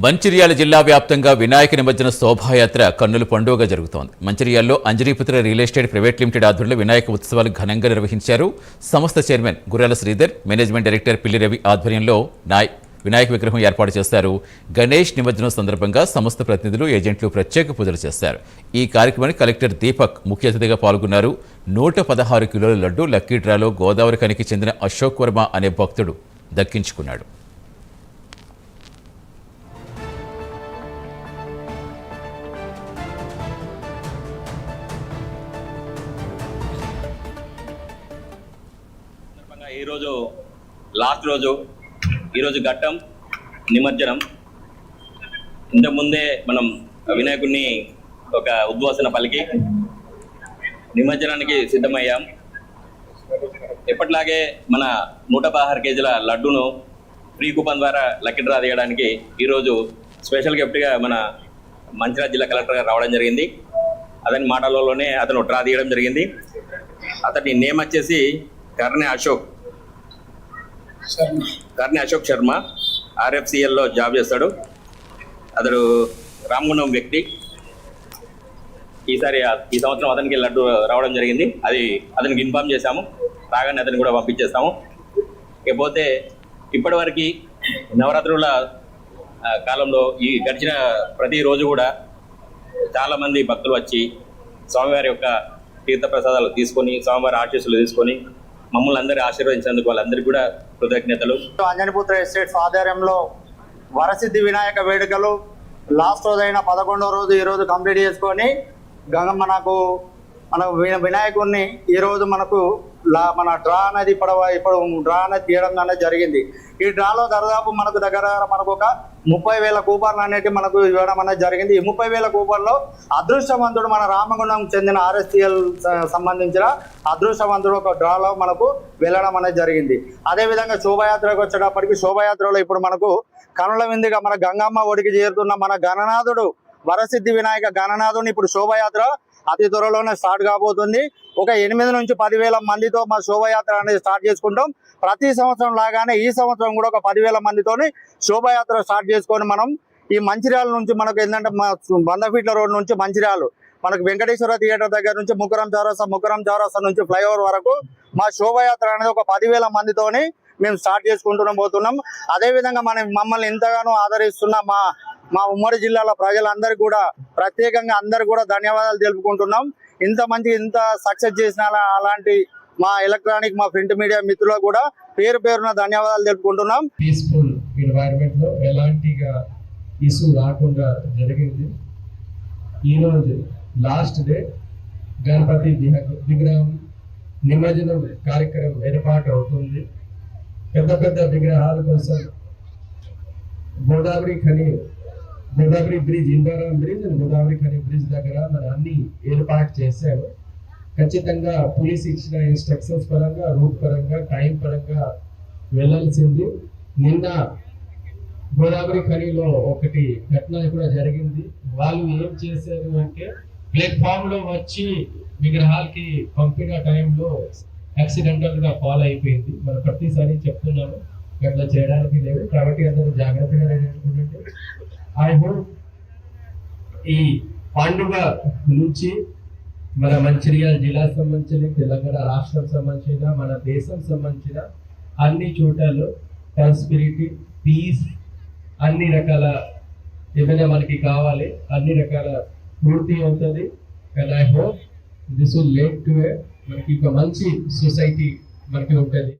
మంచిర్యాల జిల్లా వ్యాప్తంగా వినాయక నిమజ్జన శోభాయాత్ర కన్నుల పండుగగా జరుగుతోంది. మంచిర్యాలలో Anjaniputra real estate private limited ఆధ్వర్యంలో వినాయక ఉత్సవాలు ఘనంగా నిర్వహించారు. సంస్థ చైర్మన్ గుర్రాల శ్రీధర్, మేనేజ్మెంట్ డైరెక్టర్ పిల్లి రవి ఆధ్వర్యంలో వినాయక విగ్రహం ఏర్పాటు చేశారు. గణేష్ నిమజ్జనం సందర్భంగా సంస్థ ప్రతినిధులు, ఏజెంట్లు ప్రత్యేక పూజలు చేశారు. ఈ కార్యక్రమానికి కలెక్టర్ దీపక్ ముఖ్య అతిథిగా పాల్గొన్నారు. 116 కిలోల లడ్డు లక్కీ డ్రాలో గోదావరి ఖనికి చెందిన అశోక్ వర్మ అనే భక్తుడు దక్కించుకున్నాడు. ఈరోజు లాస్ట్ రోజు, ఈరోజు ఘట్టం నిమజ్జనం. ఇంతకుముందే మనం వినాయకుడిని ఒక ఉద్వాసన పలికి నిమజ్జనానికి సిద్ధమయ్యాం. ఎప్పటిలాగే మన 116 కేజీల లడ్డును ఫ్రీ కూపన్ ద్వారా లక్కీ డ్రా తీయడానికి ఈరోజు స్పెషల్ గిఫ్ట్గా మన మంచిర్యాల జిల్లా కలెక్టర్ గారు రావడం జరిగింది. అతని మాటలలోనే అతను డ్రా తీయడం జరిగింది. అతని నేమ్ వచ్చేసి కర్ణె అశోక్ శర్మ. RFCL లో జాబ్ చేస్తాడు. అతడు రామగుండం వ్యక్తి. ఈ సంవత్సరం అతనికి లడ్డు రావడం జరిగింది. అది అతనికి ఇన్ఫార్మ్ చేశాము. రాగానే అతన్ని కూడా పంపించేస్తాము. ఇకపోతే ఇప్పటివరకు నవరాత్రుల కాలంలో ఈ గడిచిన ప్రతిరోజు కూడా చాలామంది భక్తులు వచ్చి స్వామివారి యొక్క తీర్థప్రసాదాలు తీసుకొని, స్వామివారి ఆశీస్సులు తీసుకొని మమ్మల్ని అందరూ ఆశీర్వదించినందుకు వాళ్ళందరికీ కూడా కృతజ్ఞతలు. అంజనీపుత్ర ఎస్టేట్స్ ఆధ్వర్యంలో వరసిద్ధి వినాయక వేడుకలు లాస్ట్ రోజైన 11వ రోజు ఈరోజు కంప్లీట్ చేసుకొని మన వినాయకుడిని ఈరోజు మన డ్రా అనేది ఇప్పుడు డ్రా అనేది తీయడం అనేది జరిగింది. ఈ డ్రాలో దాదాపు దగ్గర ఒక 30,000 కూపన్లు అనేవి మనకు ఇవ్వడం అనేది జరిగింది. ఈ 30,000 కూపన్లో అదృష్టవంతుడు మన రామగుండం చెందిన RSCL సంబంధించిన అదృష్టవంతుడు ఒక డ్రాలో మనకు వెళ్ళడం అనేది జరిగింది. అదేవిధంగా శోభాయాత్రకు వచ్చేటప్పటికి శోభాయాత్రలో ఇప్పుడు మనకు కనుల విందుగా మన గంగమ్మ ఒడికి చేరుతున్న మన గణనాథుడు వరసిద్ధి వినాయక గణనాథుని ఇప్పుడు శోభాయాత్ర అతి త్వరలోనే స్టార్ట్ కాబోతుంది. ఒక 8 నుంచి 10,000 మందితో మా శోభాయాత్ర అనేది స్టార్ట్ చేసుకుంటాం. ప్రతి సంవత్సరం లాగానే ఈ సంవత్సరం కూడా ఒక 10,000 మందితోని శోభాయాత్ర స్టార్ట్ చేసుకొని మనం ఈ మంచిర్యాల నుంచి మనకు ఏంటంటే మా 100 ఫీట్ల రోడ్ నుంచి మంచిర్యాలు మనకు వెంకటేశ్వర థియేటర్ దగ్గర నుంచి ముకరం చౌరస్తా నుంచి ఫ్లైఓవర్ వరకు మా శోభాయాత్ర అనేది ఒక 10,000 మందితోని మేము స్టార్ట్ పోతున్నాం. అదేవిధంగా మమ్మల్ని ఎంతగానో ఆదరిస్తున్న మా ఉమ్మడి జిల్లాల ప్రజలందరికీ కూడా ప్రత్యేకంగా అందరు కూడా ధన్యవాదాలు తెలుపుకుంటున్నాం. ఇంత సక్సెస్ చేసిన అలాంటి మా ఎలక్ట్రానిక్, మా ప్రింట్ మీడియా మిత్రులకు కూడా పేరున ధన్యవాదాలు తెలుపుకుంటున్నాం. పీస్ఫుల్ ఎన్వైరన్మెంట్ లో ఎలాంటి ఇష్యూ రాకుండా జరిగింది. ఈరోజు లాస్ట్ డే గణపతి విగ్రహం నిమజ్జనం కార్యక్రమం ఏర్పాటు అవుతుంది. పెద్ద విగ్రహాల కోసం Godavari bridge, Indaram bridge, Godavarikhani bridge దగ్గర మనం అన్ని ఏర్పాటు చేశాము. ఖచ్చితంగా పోలీస్ ఇచ్చిన ఇన్స్ట్రక్షన్స్ పరంగా, రూట్ పరంగా, టైం పరంగా వెళ్ళాల్సింది. నిన్న గోదావరి ఖనిలో ఒకటి ఘటన కూడా జరిగింది. వాళ్ళు ఏం చేశారు అంటే ప్లాట్ఫామ్ లో వచ్చి విగ్రహాలకి పంపిన టైంలో యాక్సిడెంటల్ గా ఫాల్ అయిపోయింది. మనం ప్రతిసారి చెప్తున్నాము అట్లా చేయడానికి లేదు. కాబట్టి అందరూ జాగ్రత్తగా ఉండండి. ఐ హోప్ ఈ పండుగ నుంచి మన మంచిర్యాల జిల్లా సంబంధించిన, తెలంగాణ రాష్ట్రం సంబంధించిన, మన దేశం సంబంధించిన అన్ని చోట్లలో ప్రాస్పెరిటీ, పీస్, అన్ని రకాల ఏమైనా మనకి కావాలి అన్ని రకాల పూర్తి అవుతుంది. And I hope this will lead to మనకి ఒక మంచి సొసైటీ మనకి ఉంటుంది.